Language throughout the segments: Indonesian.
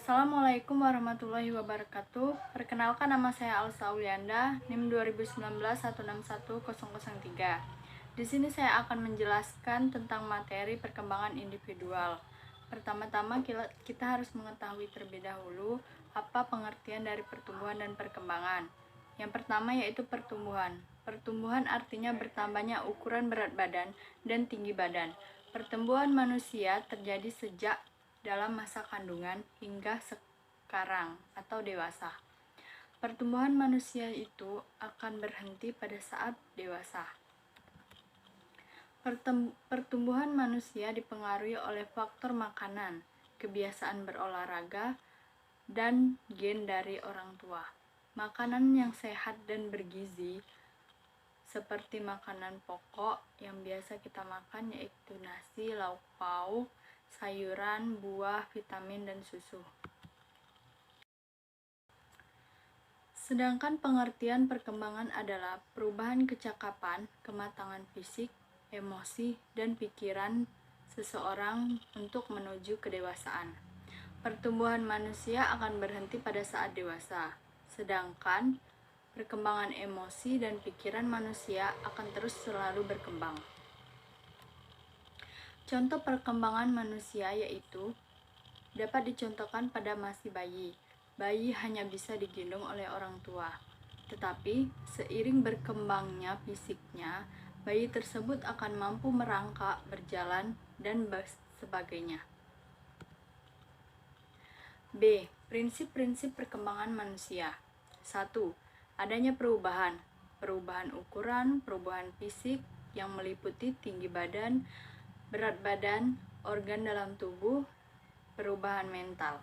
Assalamualaikum warahmatullahi wabarakatuh. Perkenalkan, nama saya Alsa Ulianda, NIM 2019 161003. Di sini saya akan menjelaskan tentang materi perkembangan individual. Pertama-tama kita harus mengetahui terlebih dahulu apa pengertian dari pertumbuhan dan perkembangan. Yang pertama yaitu pertumbuhan. Pertumbuhan artinya bertambahnya ukuran berat badan dan tinggi badan. Pertumbuhan manusia terjadi sejak dalam masa kandungan hingga sekarang atau dewasa. Pertumbuhan manusia itu akan berhenti pada saat dewasa. Pertumbuhan manusia dipengaruhi oleh faktor makanan, kebiasaan berolahraga, dan gen dari orang tua. Makanan yang sehat dan bergizi seperti makanan pokok yang biasa kita makan yaitu nasi, lauk pauk, sayuran, buah, vitamin, dan susu. Sedangkan pengertian perkembangan adalah perubahan kecakapan, kematangan fisik, emosi, dan pikiran seseorang untuk menuju kedewasaan. Pertumbuhan manusia akan berhenti pada saat dewasa, sedangkan perkembangan emosi dan pikiran manusia akan terus selalu berkembang. Contoh perkembangan manusia yaitu dapat dicontohkan pada masih bayi. Bayi hanya bisa digendong oleh orang tua. Tetapi seiring berkembangnya fisiknya, bayi tersebut akan mampu merangkak, berjalan, dan sebagainya. B. Prinsip-prinsip perkembangan manusia. 1. Adanya perubahan. Perubahan ukuran, perubahan fisik yang meliputi tinggi badan, berat badan, organ dalam tubuh, perubahan mental.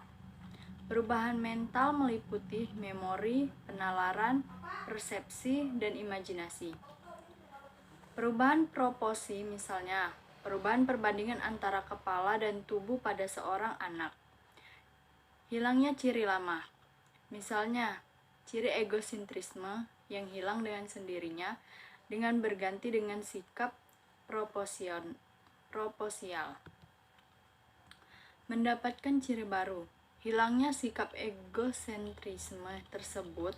Perubahan mental meliputi memori, penalaran, persepsi, dan imajinasi. Perubahan proporsi misalnya, perubahan perbandingan antara kepala dan tubuh pada seorang anak. Hilangnya ciri lama, misalnya ciri egosentrisme yang hilang dengan sendirinya dengan berganti dengan sikap proporsial. Mendapatkan ciri baru. Hilangnya sikap egosentrisme tersebut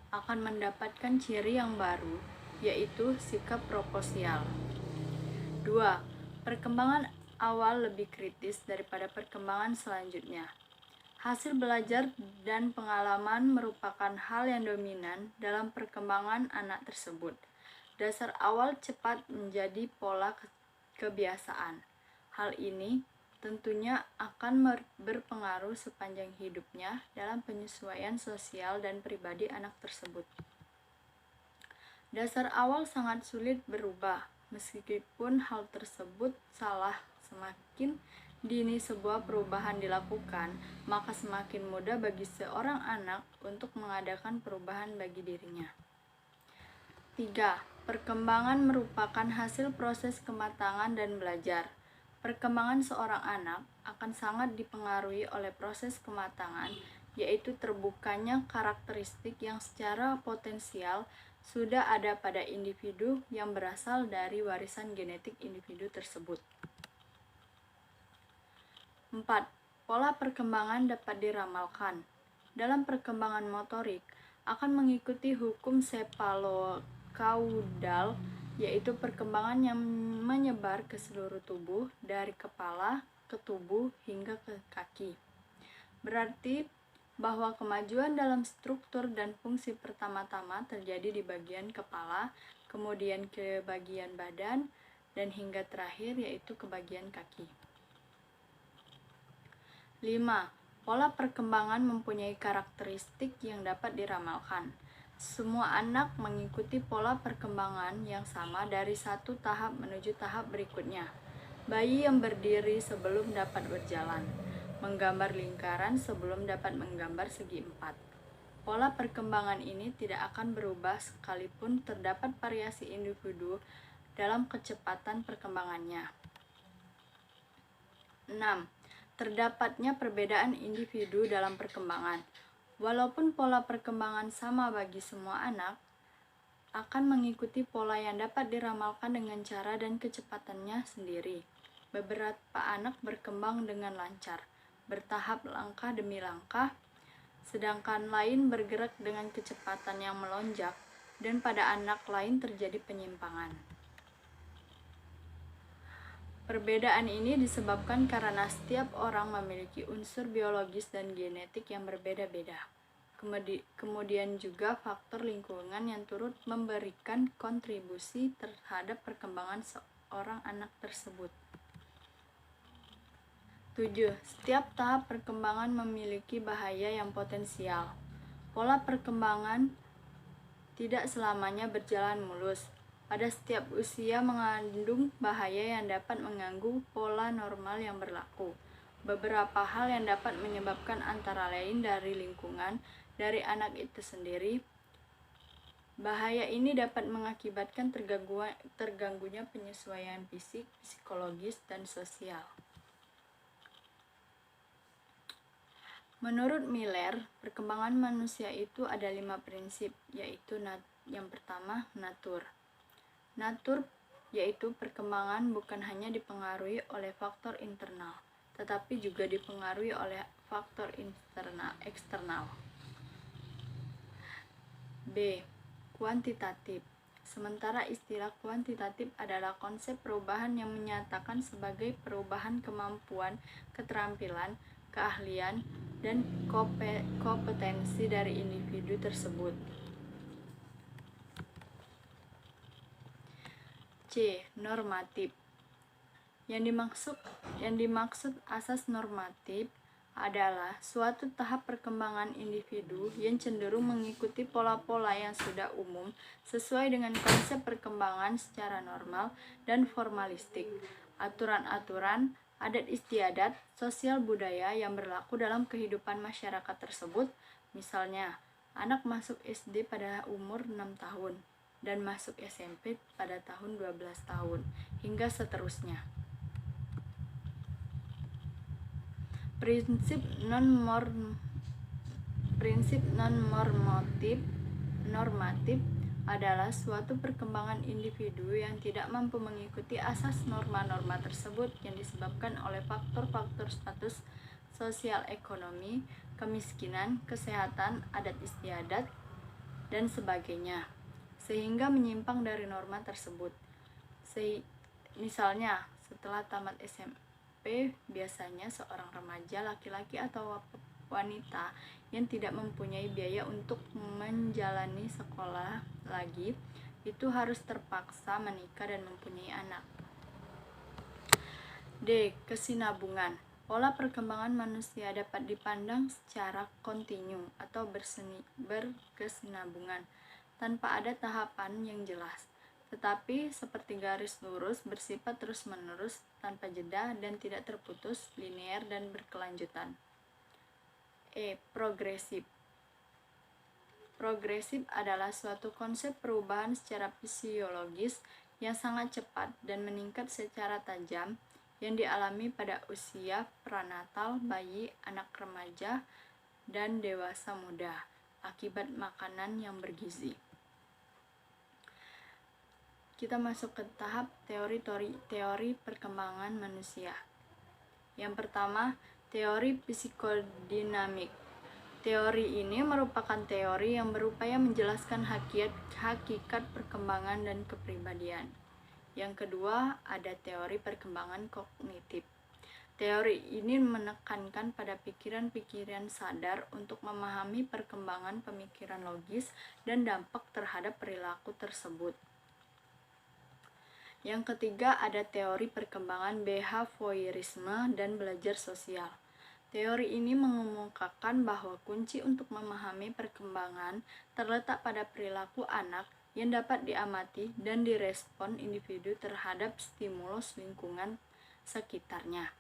akan mendapatkan ciri yang baru, yaitu sikap proporsial. 2. Perkembangan awal lebih kritis daripada perkembangan selanjutnya. Hasil belajar dan pengalaman merupakan hal yang dominan dalam perkembangan anak tersebut. Dasar awal cepat menjadi pola kebiasaan. Hal ini tentunya akan berpengaruh sepanjang hidupnya dalam penyesuaian sosial dan pribadi anak tersebut. Dasar awal sangat sulit berubah, meskipun hal tersebut salah. Semakin dini sebuah perubahan dilakukan, maka semakin mudah bagi seorang anak untuk mengadakan perubahan bagi dirinya. 3. Perkembangan merupakan hasil proses kematangan dan belajar. Perkembangan seorang anak akan sangat dipengaruhi oleh proses kematangan, yaitu terbukanya karakteristik yang secara potensial sudah ada pada individu yang berasal dari warisan genetik individu tersebut. 4. Pola perkembangan dapat diramalkan. Dalam perkembangan motorik akan mengikuti hukum cepalokaudal, yaitu perkembangan yang menyebar ke seluruh tubuh dari kepala ke tubuh hingga ke kaki. Berarti bahwa kemajuan dalam struktur dan fungsi pertama-tama terjadi di bagian kepala, kemudian ke bagian badan, dan hingga terakhir yaitu ke bagian kaki. 5. Pola perkembangan mempunyai karakteristik yang dapat diramalkan. Semua anak mengikuti pola perkembangan yang sama dari satu tahap menuju tahap berikutnya. Bayi yang berdiri sebelum dapat berjalan, menggambar lingkaran sebelum dapat menggambar segi empat. Pola perkembangan ini tidak akan berubah sekalipun terdapat variasi individu dalam kecepatan perkembangannya. 6. Terdapatnya perbedaan individu dalam perkembangan. Walaupun pola perkembangan sama bagi semua anak, akan mengikuti pola yang dapat diramalkan dengan cara dan kecepatannya sendiri. Beberapa anak berkembang dengan lancar, bertahap langkah demi langkah, sedangkan lain bergerak dengan kecepatan yang melonjak, dan pada anak lain terjadi penyimpangan. Perbedaan ini disebabkan karena setiap orang memiliki unsur biologis dan genetik yang berbeda-beda. Kemudian juga faktor lingkungan yang turut memberikan kontribusi terhadap perkembangan seorang anak tersebut. 7. Setiap tahap perkembangan memiliki bahaya yang potensial. Pola perkembangan tidak selamanya berjalan mulus. Pada setiap usia mengandung bahaya yang dapat mengganggu pola normal yang berlaku. Beberapa hal yang dapat menyebabkan antara lain dari lingkungan, dari anak itu sendiri. Bahaya ini dapat mengakibatkan terganggunya penyesuaian fisik, psikologis, dan sosial. Menurut Miller, perkembangan manusia itu ada 5 prinsip, yaitu yang pertama, natur. Natur yaitu perkembangan bukan hanya dipengaruhi oleh faktor internal, tetapi juga dipengaruhi oleh faktor eksternal. B. Kuantitatif. Sementara istilah kuantitatif adalah konsep perubahan yang menyatakan sebagai perubahan kemampuan, keterampilan, keahlian, dan kompetensi dari individu tersebut. C. Normatif. Yang dimaksud asas normatif adalah suatu tahap perkembangan individu yang cenderung mengikuti pola-pola yang sudah umum sesuai dengan konsep perkembangan secara normal dan formalistik. Aturan-aturan, adat istiadat, sosial budaya yang berlaku dalam kehidupan masyarakat tersebut, misalnya anak masuk SD pada umur 6 tahun dan masuk SMP pada tahun 12 tahun, hingga seterusnya. Prinsip normatif adalah suatu perkembangan individu yang tidak mampu mengikuti asas norma-norma tersebut yang disebabkan oleh faktor-faktor status sosial ekonomi, kemiskinan, kesehatan, adat istiadat, dan sebagainya, sehingga menyimpang dari norma tersebut. Misalnya, setelah tamat SMP, biasanya seorang remaja laki-laki atau wanita yang tidak mempunyai biaya untuk menjalani sekolah lagi, itu harus terpaksa menikah dan mempunyai anak. D. Kesinambungan. Pola perkembangan manusia dapat dipandang secara kontinu atau berkesinambungan tanpa ada tahapan yang jelas, tetapi seperti garis lurus bersifat terus-menerus tanpa jeda dan tidak terputus, linear dan berkelanjutan. E. Progresif. Progresif adalah suatu konsep perubahan secara fisiologis yang sangat cepat dan meningkat secara tajam yang dialami pada usia pranatal, bayi, anak remaja, dan dewasa muda akibat makanan yang bergizi. Kita masuk ke tahap teori perkembangan manusia. Yang pertama, teori psikodinamik. Teori ini merupakan teori yang berupaya menjelaskan hakikat perkembangan dan kepribadian. Yang kedua, ada teori perkembangan kognitif. Teori ini menekankan pada pikiran-pikiran sadar untuk memahami perkembangan pemikiran logis dan dampak terhadap perilaku tersebut. Yang ketiga, ada teori perkembangan behaviorisme dan belajar sosial. Teori ini mengemukakan bahwa kunci untuk memahami perkembangan terletak pada perilaku anak yang dapat diamati dan direspon individu terhadap stimulus lingkungan sekitarnya.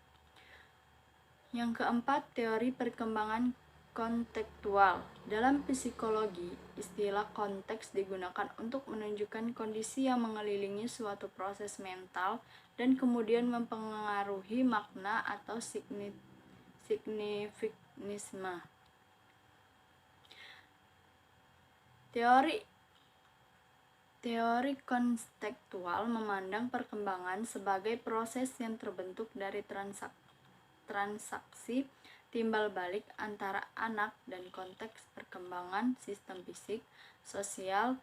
Yang keempat, teori perkembangan kontekstual. Dalam psikologi, istilah konteks digunakan untuk menunjukkan kondisi yang mengelilingi suatu proses mental dan kemudian mempengaruhi makna atau signifiknisme. Teori kontekstual memandang perkembangan sebagai proses yang terbentuk dari transaksi timbal balik antara anak dan konteks perkembangan sistem fisik, sosial,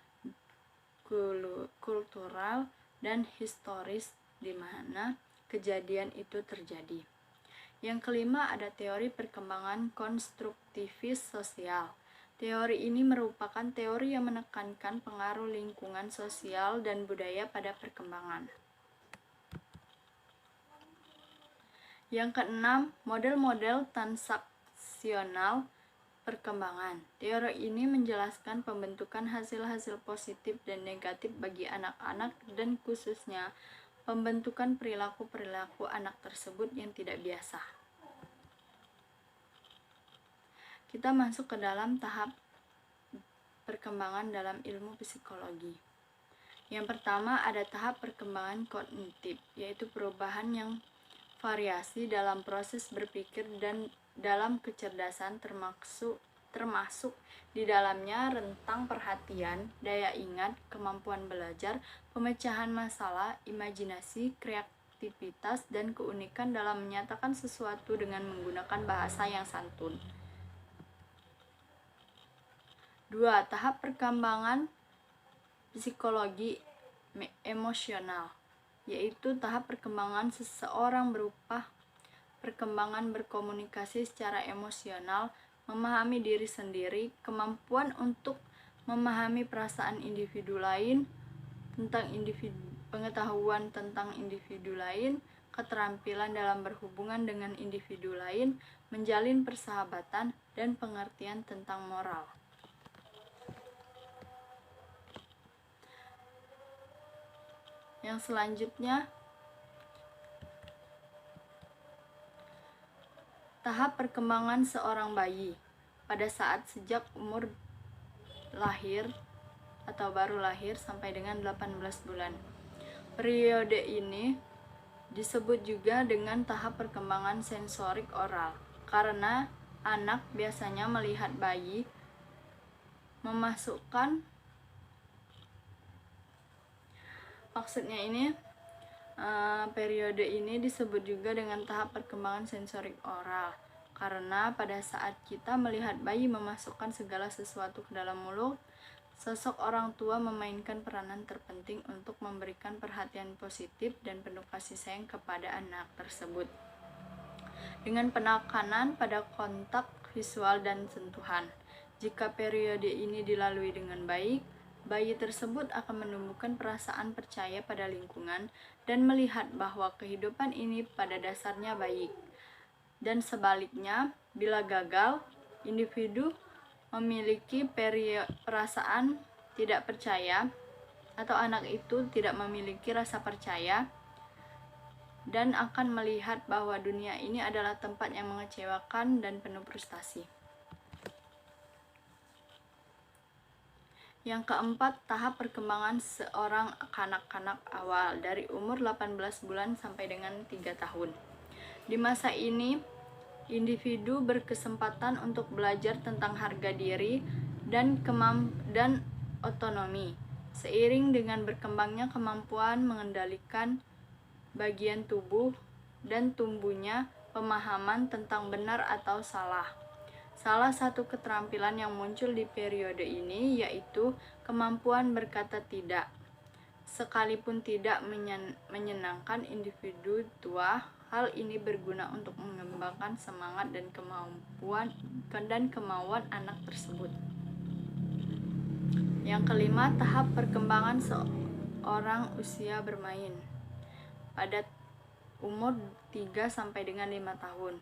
kultural, dan historis di mana kejadian itu terjadi. Yang kelima ada teori perkembangan konstruktivis sosial. Teori ini merupakan teori yang menekankan pengaruh lingkungan sosial dan budaya pada perkembangan. Yang keenam, model-model transaksional perkembangan. Teori ini menjelaskan pembentukan hasil-hasil positif dan negatif bagi anak-anak dan khususnya pembentukan perilaku-perilaku anak tersebut yang tidak biasa. Kita masuk ke dalam tahap perkembangan dalam ilmu psikologi. Yang pertama ada tahap perkembangan kognitif, yaitu perubahan yang variasi dalam proses berpikir dan dalam kecerdasan termasuk di dalamnya rentang perhatian, daya ingat, kemampuan belajar, pemecahan masalah, imajinasi, kreativitas, dan keunikan dalam menyatakan sesuatu dengan menggunakan bahasa yang santun. 2. Tahap perkembangan psikologi emosional, yaitu tahap perkembangan seseorang berupa perkembangan berkomunikasi secara emosional, memahami diri sendiri, kemampuan untuk memahami perasaan individu lain, pengetahuan tentang individu lain, keterampilan dalam berhubungan dengan individu lain, menjalin persahabatan, dan pengertian tentang moral. Yang selanjutnya, tahap perkembangan seorang bayi pada saat sejak umur lahir atau baru lahir sampai dengan 18 bulan. Periode ini disebut juga dengan tahap perkembangan sensorik oral, karena anak biasanya melihat bayi memasukkan periode ini disebut juga dengan tahap perkembangan sensorik oral karena pada saat kita melihat bayi memasukkan segala sesuatu ke dalam mulut, sosok orang tua memainkan peranan terpenting untuk memberikan perhatian positif dan penuh kasih sayang kepada anak tersebut dengan penekanan pada kontak visual dan sentuhan. Jika periode ini dilalui dengan baik, bayi tersebut akan menumbuhkan perasaan percaya pada lingkungan dan melihat bahwa kehidupan ini pada dasarnya baik. Dan sebaliknya, bila gagal, individu memiliki perasaan tidak percaya atau anak itu tidak memiliki rasa percaya dan akan melihat bahwa dunia ini adalah tempat yang mengecewakan dan penuh frustasi. Yang keempat, tahap perkembangan seorang kanak-kanak awal dari umur 18 bulan sampai dengan 3 tahun. Di masa ini, individu berkesempatan untuk belajar tentang harga diri dan otonomi. Seiring dengan berkembangnya kemampuan mengendalikan bagian tubuh dan tumbuhnya pemahaman tentang benar atau salah. Salah satu keterampilan yang muncul di periode ini yaitu kemampuan berkata tidak. Sekalipun tidak menyenangkan individu tua, hal ini berguna untuk mengembangkan semangat dan kemauan anak tersebut. Yang kelima, tahap perkembangan seorang usia bermain pada umur 3 sampai dengan 5 tahun.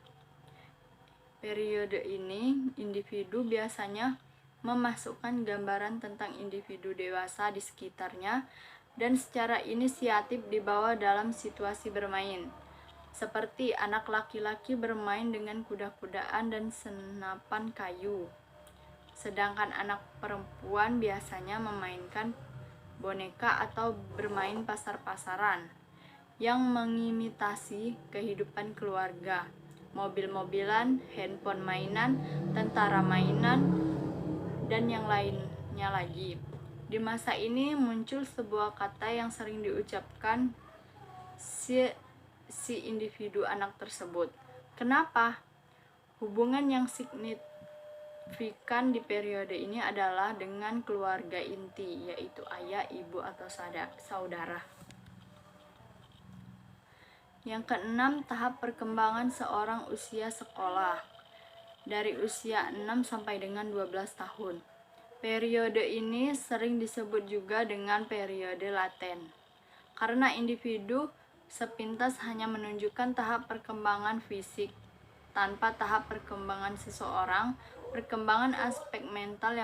Periode ini, individu biasanya memasukkan gambaran tentang individu dewasa di sekitarnya dan secara inisiatif dibawa dalam situasi bermain, seperti anak laki-laki bermain dengan kuda-kudaan dan senapan kayu, sedangkan anak perempuan biasanya memainkan boneka atau bermain pasar-pasaran yang mengimitasi kehidupan keluarga, mobil-mobilan, handphone mainan, tentara mainan, dan yang lainnya lagi. Di masa ini muncul sebuah kata yang sering diucapkan si individu anak tersebut, Kenapa? Hubungan yang signifikan di periode ini adalah dengan keluarga inti, yaitu ayah, ibu, atau saudara. Yang keenam, tahap perkembangan seorang usia sekolah. Dari usia 6 sampai dengan 12 tahun. Periode ini sering disebut juga dengan periode laten. Karena individu sepintas hanya menunjukkan tahap perkembangan fisik. Tanpa tahap perkembangan seseorang, perkembangan aspek mental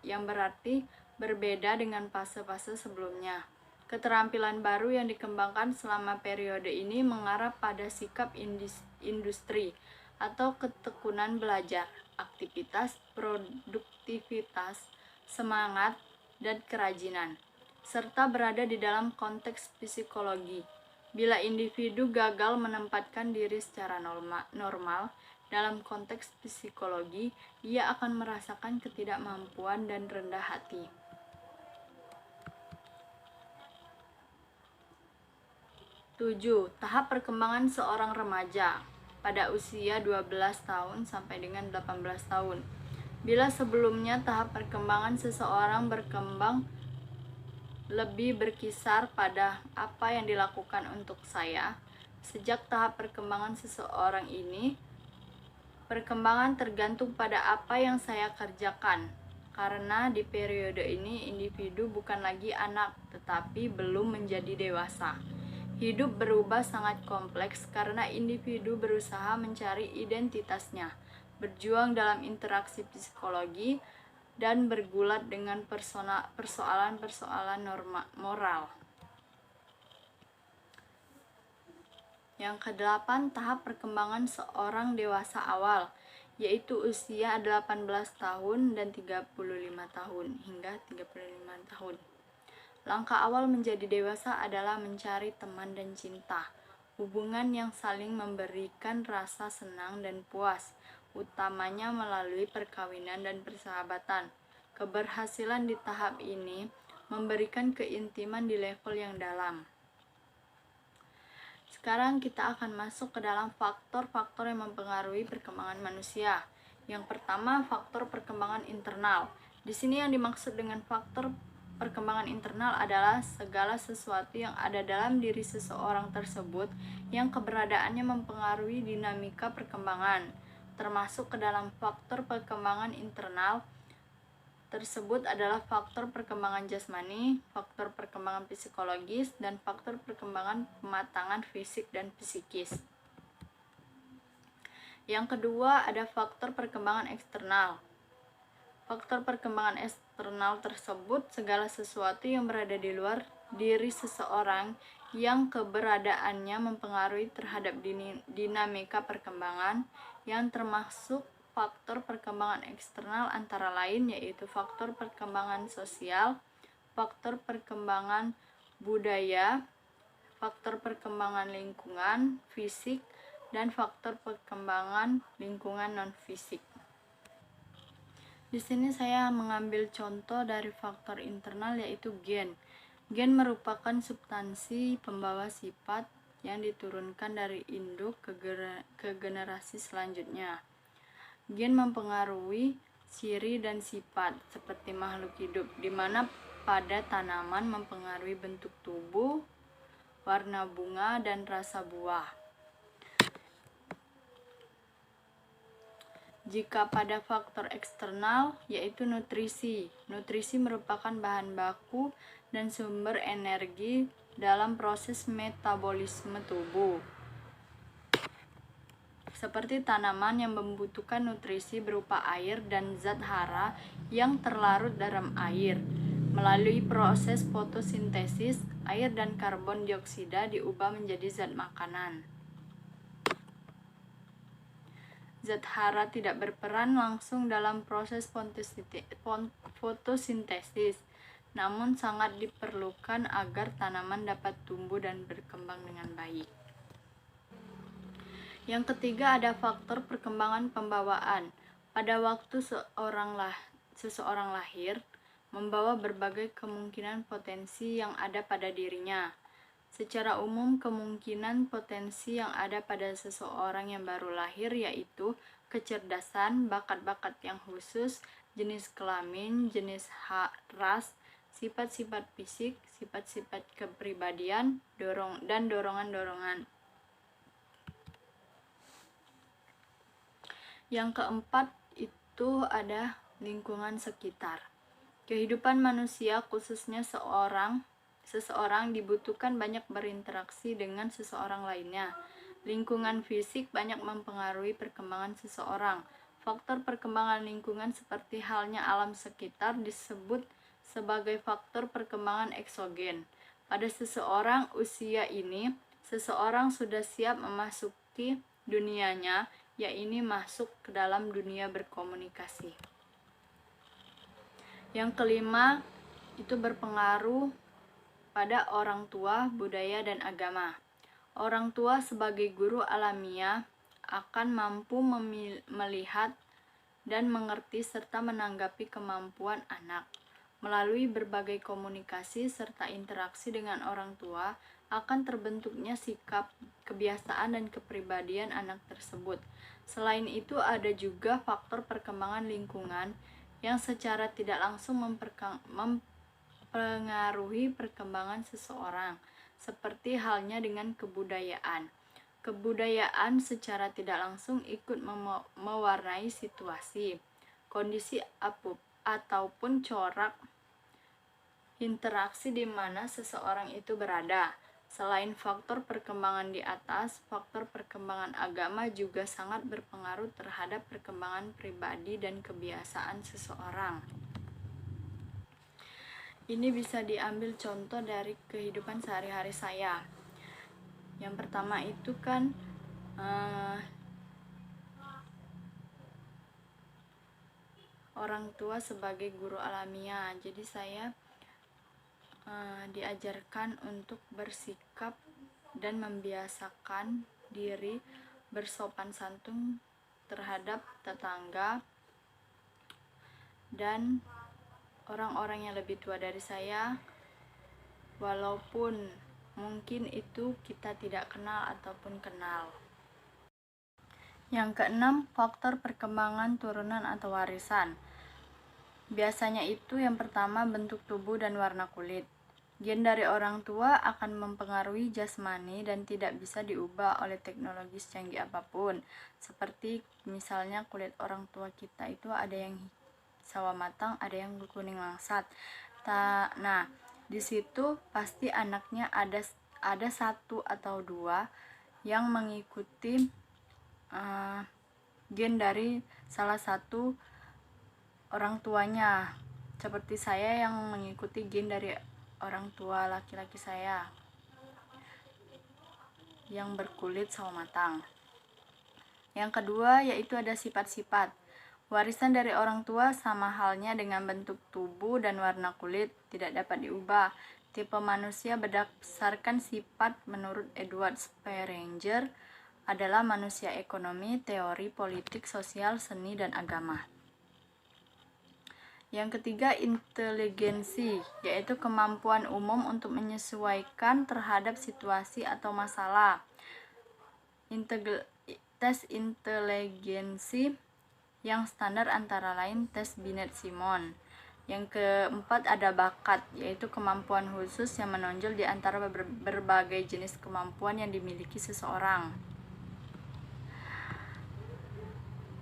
yang berarti berbeda dengan fase-fase sebelumnya. Keterampilan baru yang dikembangkan selama periode ini mengarah pada sikap industri atau ketekunan belajar, aktivitas, produktivitas, semangat, dan kerajinan, serta berada di dalam konteks psikologi. Bila individu gagal menempatkan diri secara normal dalam konteks psikologi, ia akan merasakan ketidakmampuan dan rendah hati. 7. Tahap perkembangan seorang remaja pada usia 12 tahun sampai dengan 18 tahun. Bila sebelumnya tahap perkembangan seseorang berkembang lebih berkisar pada apa yang dilakukan untuk saya, sejak tahap perkembangan seseorang ini, perkembangan tergantung pada apa yang saya kerjakan. Karena di periode ini individu bukan lagi anak, tetapi belum menjadi dewasa. Hidup berubah sangat kompleks karena individu berusaha mencari identitasnya, berjuang dalam interaksi psikologi, dan bergulat dengan persoalan-persoalan moral. Yang ke-8, tahap perkembangan seorang dewasa awal, yaitu usia 18 tahun dan 35 tahun hingga 35 tahun. Langkah awal menjadi dewasa adalah mencari teman dan cinta, hubungan yang saling memberikan rasa senang dan puas, utamanya melalui perkawinan dan persahabatan. Keberhasilan di tahap ini memberikan keintiman di level yang dalam. Sekarang kita akan masuk ke dalam faktor-faktor yang mempengaruhi perkembangan manusia. Yang pertama, faktor perkembangan internal. Di sini yang dimaksud dengan faktor perkembangan internal adalah segala sesuatu yang ada dalam diri seseorang tersebut yang keberadaannya mempengaruhi dinamika perkembangan. Termasuk ke dalam faktor perkembangan internal tersebut adalah faktor perkembangan jasmani, faktor perkembangan psikologis, dan faktor perkembangan pematangan fisik dan psikis. Yang kedua ada faktor perkembangan eksternal. Faktor perkembangan eksternal tersebut segala sesuatu yang berada di luar diri seseorang yang keberadaannya mempengaruhi terhadap dinamika perkembangan, yang termasuk faktor perkembangan eksternal antara lain yaitu faktor perkembangan sosial, faktor perkembangan budaya, faktor perkembangan lingkungan fisik, dan faktor perkembangan lingkungan non-fisik. Di sini saya mengambil contoh dari faktor internal yaitu gen. Gen merupakan substansi pembawa sifat yang diturunkan dari induk ke generasi selanjutnya. Gen mempengaruhi ciri dan sifat seperti makhluk hidup, di mana pada tanaman mempengaruhi bentuk tubuh, warna bunga, dan rasa buah. Jika pada faktor eksternal yaitu nutrisi. Nutrisi merupakan bahan baku dan sumber energi dalam proses metabolisme tubuh. Seperti tanaman yang membutuhkan nutrisi berupa air dan zat hara yang terlarut dalam air. Melalui proses fotosintesis, air dan karbon dioksida diubah menjadi zat makanan. Zat hara tidak berperan langsung dalam proses fotosintesis, namun sangat diperlukan agar tanaman dapat tumbuh dan berkembang dengan baik. Yang ketiga ada faktor perkembangan pembawaan. Pada waktu seseorang lahir, membawa berbagai kemungkinan potensi yang ada pada dirinya. Secara umum, kemungkinan potensi yang ada pada seseorang yang baru lahir yaitu kecerdasan, bakat-bakat yang khusus, jenis kelamin, jenis ras, sifat-sifat fisik, sifat-sifat kepribadian, dan dorongan-dorongan. Yang keempat itu ada lingkungan sekitar. Kehidupan manusia, khususnya seseorang dibutuhkan banyak berinteraksi dengan seseorang lainnya. Lingkungan fisik banyak mempengaruhi perkembangan seseorang. Faktor perkembangan lingkungan seperti halnya alam sekitar disebut sebagai faktor perkembangan eksogen. Pada seseorang usia ini, seseorang sudah siap memasuki dunianya, yaitu masuk ke dalam dunia berkomunikasi. Yang kelima, itu berpengaruh pada orang tua, budaya, dan agama. Orang tua sebagai guru alamiah akan mampu melihat dan mengerti serta menanggapi kemampuan anak. Melalui berbagai komunikasi serta interaksi dengan orang tua, akan terbentuknya sikap, kebiasaan, dan kepribadian anak tersebut. Selain itu, ada juga faktor perkembangan lingkungan yang secara tidak langsung mempengaruhi perkembangan seseorang, seperti halnya dengan kebudayaan. Kebudayaan secara tidak langsung ikut mewarnai situasi, kondisi ataupun corak interaksi di mana seseorang itu berada. Selain faktor perkembangan di atas, faktor perkembangan agama juga sangat berpengaruh terhadap perkembangan pribadi dan kebiasaan seseorang. Ini bisa diambil contoh dari kehidupan sehari-hari saya. Yang pertama itu kan orang tua sebagai guru alamiah. Jadi saya diajarkan untuk bersikap dan membiasakan diri bersopan santun terhadap tetangga dan orang-orang yang lebih tua dari saya, walaupun mungkin itu kita tidak kenal ataupun kenal. Yang keenam, faktor perkembangan turunan atau warisan. Biasanya itu yang pertama bentuk tubuh dan warna kulit. Gen dari orang tua akan mempengaruhi jasmani dan tidak bisa diubah oleh teknologi secanggih apapun. Seperti misalnya kulit orang tua kita itu ada yang sawo matang, ada yang kuning langsat. Nah, di situ pasti anaknya ada satu atau dua yang mengikuti gen dari salah satu orang tuanya. Seperti saya yang mengikuti gen dari orang tua laki-laki saya yang berkulit sawo matang. Yang kedua yaitu ada sifat-sifat. Warisan dari orang tua sama halnya dengan bentuk tubuh dan warna kulit, tidak dapat diubah. Tipe manusia berdasarkan sifat menurut Edward Sperenger adalah manusia ekonomi, teori, politik, sosial, seni, dan agama. Yang ketiga, inteligensi, yaitu kemampuan umum untuk menyesuaikan terhadap situasi atau masalah. Tes inteligensi yang standar antara lain tes Binet-Simon. Yang keempat ada bakat, yaitu kemampuan khusus yang menonjol di antara berbagai jenis kemampuan yang dimiliki seseorang.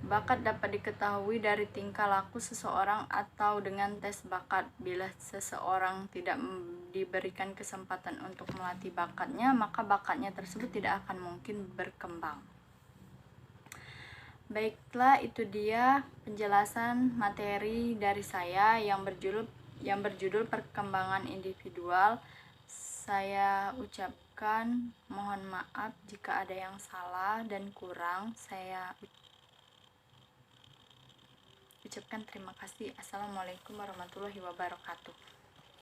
Bakat dapat diketahui dari tingkah laku seseorang atau dengan tes bakat. Bila seseorang tidak diberikan kesempatan untuk melatih bakatnya, maka bakatnya tersebut tidak akan mungkin berkembang. Baiklah, itu dia penjelasan materi dari saya yang berjudul perkembangan individual. Saya ucapkan mohon maaf jika ada yang salah dan kurang. Saya ucapkan terima kasih. Assalamualaikum warahmatullahi wabarakatuh.